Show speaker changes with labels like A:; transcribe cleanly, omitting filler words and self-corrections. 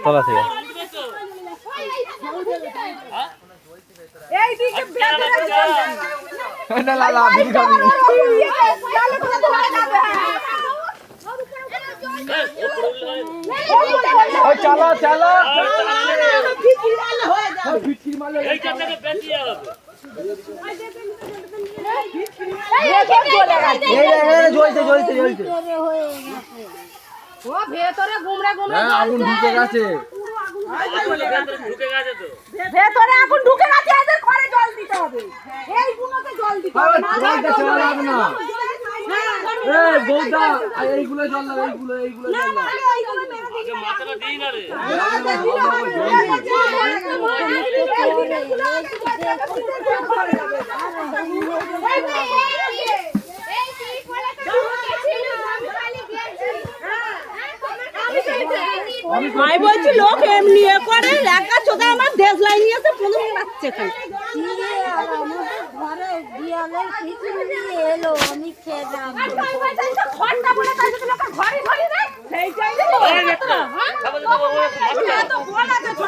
A: তলা থেকে
B: চলো চলো
C: ভেতরে গুমরা গুমরা
B: আগুন ঢুকে গেছে
C: ভেতরে আগুন ঢুকে গেছে এদের ঘরে জল দিতে হবে এই গুলোতে জল দিতে হবে
B: জলটা চলা লাগবে না এই বৌদা এইগুলো জল না এইগুলো জল না
D: আগে মাথাটা দিই না রে
C: মাই বলছি লোক এমনি করে একা চোদা আমার দেশ লাইন নিয়েছে পুরো মারছে খাই
E: ঘরে দিয়ালে কিছু নিয়ে এলো আমি খেলাম
C: ঘরটা বলে তাই লোক ঘরে ঘরে রে সেই চাইলে তো বলা তো